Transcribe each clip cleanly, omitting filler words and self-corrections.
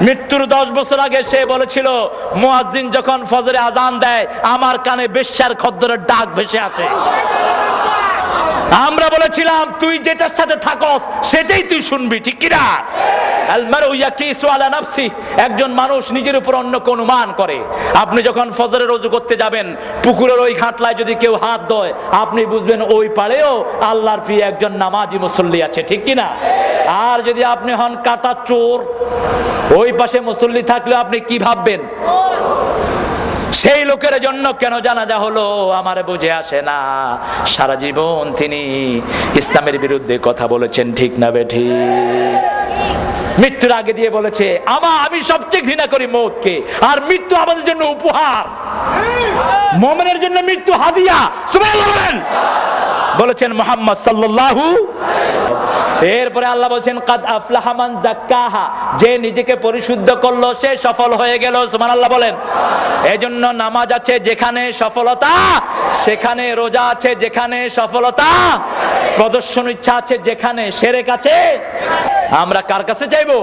মৃত্যুর 10 বছর আগে সে বলেছিল, মুয়াজ্জিন যখন ফজরে আজান দেয় আমার কানে বেশ্যার খদ্দরের ডাক ভেসে আসে। আমরা বলেছিলাম তুই যেটার সাথে থাকস সেটাই তুই শুনবি, ঠিক কি না? একজন মানুষ নিজের উপর অন্য কোন অনুমান করে। আপনি যখন ফজরের ওযু করতে যাবেন, পুকুরের ওই ঘাটলায় যদি কেউ হাত ধোয়, আপনি বুঝবেন ওই পাড়েও আল্লাহর প্রিয় একজন নামাজি মুসল্লি আছে, ঠিক কি না? আর যদি আপনি হন কাটা চোর, ওই পাশে মুসল্লি থাকলে আপনি কি ভাববেন? সেই লোকের জন্য কেন জানাজা হলো আমার বুঝে আসে না। সারা জীবন তিনি ইসলামের বিরুদ্ধে কথা বলেছেন, ঠিক না বেঠিক? মৃত্যুর আগে দিয়ে বলেছে, আমি সবচেয়ে ঘৃণা করি মৌতকে, আর মৃত্যু আমাদের জন্য উপহার, মুমিনের জন্য মৃত্যু হাদিয়া। সুবহানাল্লাহ বলেন। বলেছেন মুহাম্মদ সাল্লাল্লাহু। এরপরে আল্লাহ বলেন, কাদ আফলাহা মান যাক্কাহা, যে নিজেকে পরিশুদ্ধ করলো সে সফল হয়ে গেল। সুবহানাল্লাহ বলেন। এজন্য নামাজ আছে যেখানে সফলতা সেখানে, রোজা আছে যেখানে সফলতা, প্রদর্শন ইচ্ছা আছে যেখানে, শিরক আছে। আমরা কার কাছে চাইবো?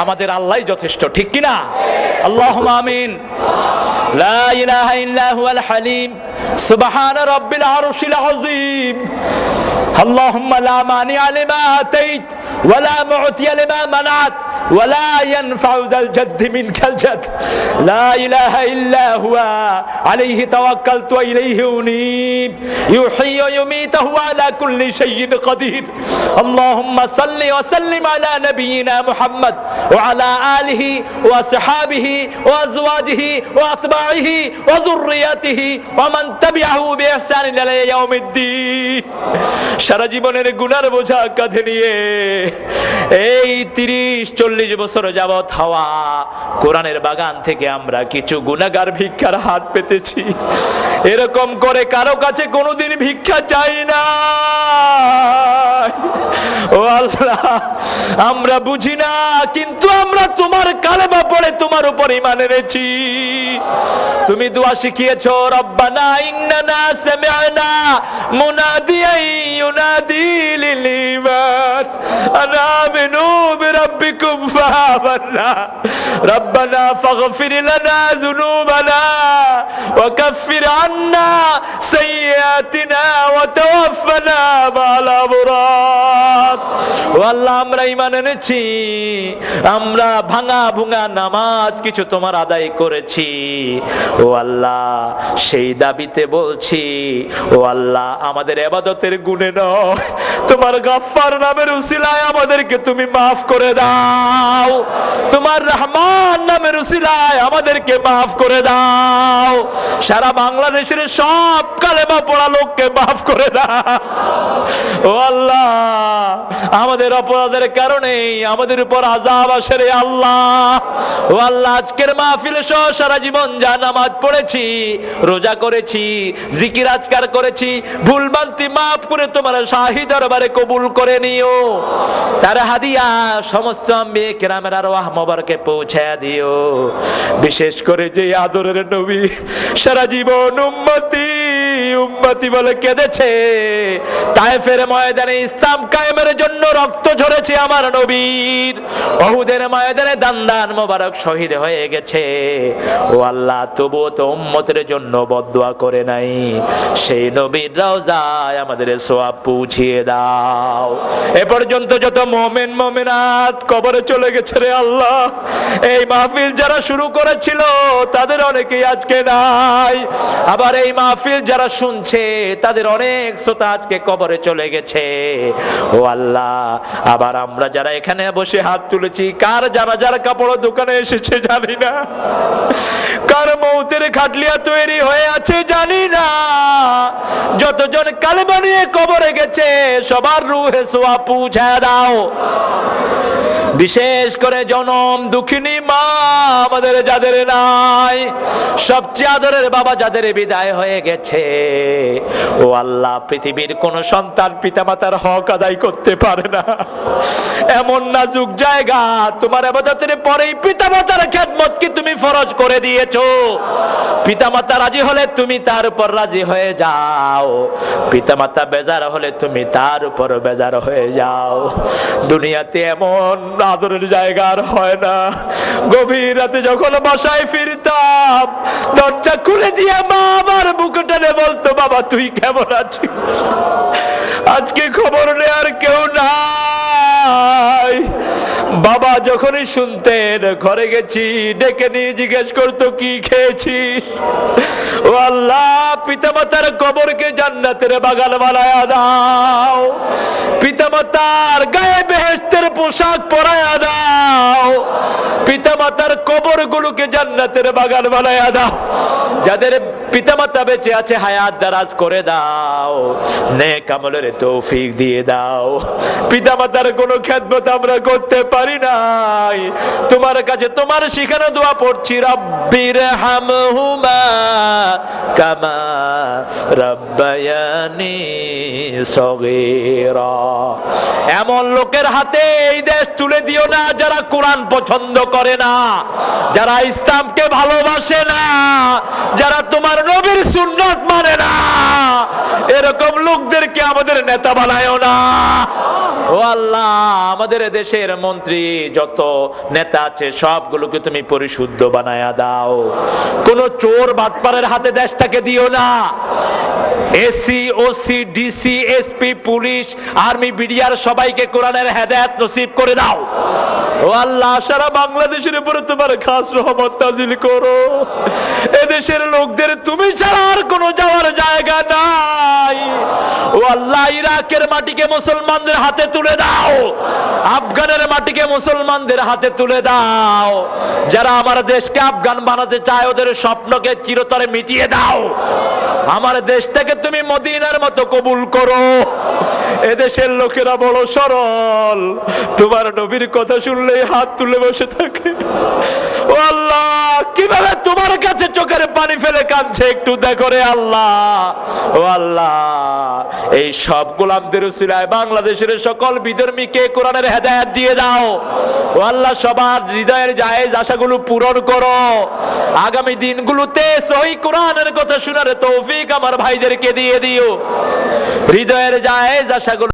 আমাদের আল্লাহই যথেষ্ট, ঠিক কি না? আল্লাহুম্মা আমিন। লা ইলাহা ইল্লা হুয়াল হালিম সুবহানা রাব্বিল আরশিল আযীম। আল্লাহুম্মা লা মানিআ লিমা আতাইত ওয়া লা মু'তিয়া লিমা মানাত ওয়া লা ইয়ানফা'ু যাল জাদ্দি মিনকাল জাদ। লা ইলাহা ইল্লা হুয়া আলাইহি তাওয়াক্কালতু ওয়া ইলাইহি উনীব। ইউহয়ী ওয়া ইউমীতু ওয়া আলা কুল্লি শাইইন কাদির। আল্লাহুম্মা সাল্লি ওয়া সাল্লিম আলা নাবিয়িনা মুহাম্মদ ওয়া আলা আলিহি ওয়া আসহাবিহি ওয়া আজওয়াজিহি ওয়া আতবাইহি ওয়া যুররিয়াতিহি ওয়া মান তাবিআহু বিইহসান ইলা ইয়াউমিদ্দিন। সারা জীবনের গুনার বোঝা কাঁধে নিয়ে এই 30-40 বছর যাবত হওয়া কোরআনের বাগান থেকে আমরা কিছু গুনাহগার ভিক্ষার হাত পেতেছি। এরকম করে কারো কাছে কোনোদিন ভিক্ষা চাই না। ও আল্লাহ, আমরা বুঝি না, কিন্তু আমরা তোমার কালেমা পড়ে তোমার উপর ঈমান এনেছি। তুমি দোয়া শিখিয়েছো, রব্বানা ইন্নানা সামি'না মুনাদিয়ান ইউনাদি লিল ঈমান আন আমিনু বিরাব্বিকুম ফাআমান্না রব্বানা ফাগফির লানা যুনুবানা ওয়া কাফির আন্না সাইয়্যাতিনা ওয়া তাওয়াফফানা মা'আল আবরার। ও আল্লাহ, আমরা ঈমান এনেছি, আমরা ভাঙা ভুঙা নামাজ কিছু তোমার আদায় করেছি। ও আল্লাহ, সেই দাবিতে বলছি, ও আল্লাহ, আমাদের ইবাদতের গুণে নয়, তোমার গাফফার নামের উসিলায় আমাদেরকে তুমি মাফ করে দাও। তোমার রহমান নামের উসিলায় আমাদেরকে মাফ করে দাও। সারা বাংলাদেশের সব কালেমা পড়া লোককে মাফ করে দাও। ও আল্লাহ, আমাদের অপরাধের কারণে আমাদের উপর আযাব আসে রে আল্লাহ। ও আল্লাহ, আজকের মাহফিলে সহ সারা জীবন যা নামাজ পড়েছি, রোজা করেছি, জিকির আজকার করেছি, ভুল ভ্রান্তি মাফ করে তোমার শাহী দরবারে কবুল করে নিও। তার হাদিয়া সমস্ত আম্বিয়া কিরামের আরওয়াহ মোবারকে পৌঁছায়া দিও। বিশেষ করে যে আদরের নবী সারা জীবন উম্মতি উম্মতি বলে কেঁদেছে, তায়েফের ময়দানে ইসলাম কায়েমের জন্য রক্ত ঝরেছে আমার নবীর, উহুদের ময়দানে দান মোবারক শহীদ হয়ে গেছে। ও আল্লাহ, তবুও তো উম্মতের জন্য বদদুয়া করে নাই। সেই নবীর রওজায় আমাদের সওয়াব পৌঁছিয়ে দাও। এ পর্যন্ত যত মুমিন মুমিনাত কবরে চলে গেছে রে আল্লাহ, এই মাহফিল যারা শুরু করেছিল তাদের অনেকেই আজকে নাই। আবার এই মাহফিল যারা শুনছে তাদের অনেক শ্রোতা আজকে কবরে চলে গেছে। ও আল্লাহ, আবার আমরা যারা এখানে বসে হাত তুলেছি, কার জানাজার কাপড় দোকানে এসেছে জানি না, কার মৌতের খাটলিয়া তৈরি হয়ে আছে জানি না। যতজন কালেমা নিয়ে কবরে গেছে সবার রূহে সওয়াব পৌঁছায় দাও। বিশেষ করে জনম দুঃখিনী মা আমাদের যাদের নাই, সবচেয়ে আদরের বাবা যাদের বিদায় হয়ে গেছে, ও আল্লাহ, পৃথিবীর কোন সন্তান পিতামাতার হক আদায় করতে পারে না। এমন নাজুক জায়গা, তোমার ইবাদতের পরেই পিতামাতার খেদমত কি তুমি ফরজ করে দিয়েছো। পিতামাতা রাজি হলে তুমি তার উপর রাজি হয়ে যাও, পিতামাতা বেজার হলে তুমি তার উপর বেজার হয়ে যাও। দুনিয়াতে এমন আদরের জায়গা আর হয় না। গভীর রাতে যখন বাসায় ফিরতাম, দরজা খুলে দিয়ে মা আমার বুকে টেনে বলতো, বাবা তুই কেমন আছিস? আজকে খবর নেয়ার কেউ নাই। বাবা যখনই শুনতেন ঘরে গেছি, ডেকে নিয়ে জিজ্ঞেস করতো কি খেয়েছিস? ও আল্লাহ, পিতামাতার কবরকে জান্নাতের বাগান বানায়া দাও, পিতামাতার গায়ে বেহেশতের পোশাক পরায়া দাও, পিতামাতার কবরগুলোকে জান্নাতের বাগান বানায়া দাও। যাদের পিতামাতা বেঁচে আছে হায়াত দারাজ করে দাও, নেক আমলের তৌফিক দিয়ে দাও। পিতামাতার কোনো খেদমত আমরা করতে পারি নাই, তোমার কাছে তোমার শিখানো দোয়া পড়ছি, রাব্বির হামহুমা কামা রাব্বায়ানি সগীরা। এমন লোকের হাতে এই দেশ তুলে দিও না যারা কোরআন পছন্দ করে না, যারা ইসলামকে ভালোবাসে না, যারা তোমার নবীর সুন্নাত মানে না। এরকম লোকদেরকে আমাদের নেতা বানায়ও না। ও আল্লাহ, আমাদের দেশের মন্ত্রী যত নেতা আছে সবগুলোকে তুমি পরিশুদ্ধ বানায়া দাও। কোন চোর বাটপারের হাতে দেশটাকে দিও না। AC, OC, DC, SP, police, army, BDR সবাইকে কোরআনের হেদায়েত নসিব করে দাও। ও আল্লাহ, সারা বাংলাদেশের উপরে তোমার খাস রহমত নাজিল করো। এদেশের লোকদের তুমি ছাড়া আর কোনো যাওয়ার জায়গা নাই। ও আল্লাহ, ইরাকের মাটিকে মুসলমানদের হাতে তুলে দাও, আফগানের মাটিকে মুসলমানদের হাতে তুলে দাও। যারা আমার দেশকে আফগান বানাতে চায় ওদের স্বপ্নকে চিরতরে মিটিয়ে দাও। আমার দেশটাকে তুমি মদিনার মতো কবুল করো। এদেশের লোকেরা বড় সরল, তোমার নবীর কথা শুনলেই হাত তুলে বসে থাকে। ও আল্লাহ, কিভাবে তোমার কাছে চোখের পানি ফেলে কাঁদছে একটু দেখো রে আল্লাহ। ও আল্লাহ, এই সব গোলামদের উসিলায় বাংলাদেশের সকল বিধর্মীকে কোরআনের হেদায়েত দিয়ে দাও। ও আল্লাহ, সবার হৃদয়ের জায়েজ আশাগুলো পূরণ করো। আগামী দিনগুলোতে সহিহ কোরআনের কথা শোনার তৌফিক আমার ভাইদেরকে দিয়ে দিও। হৃদয়ের জায়েজ আশাগুলো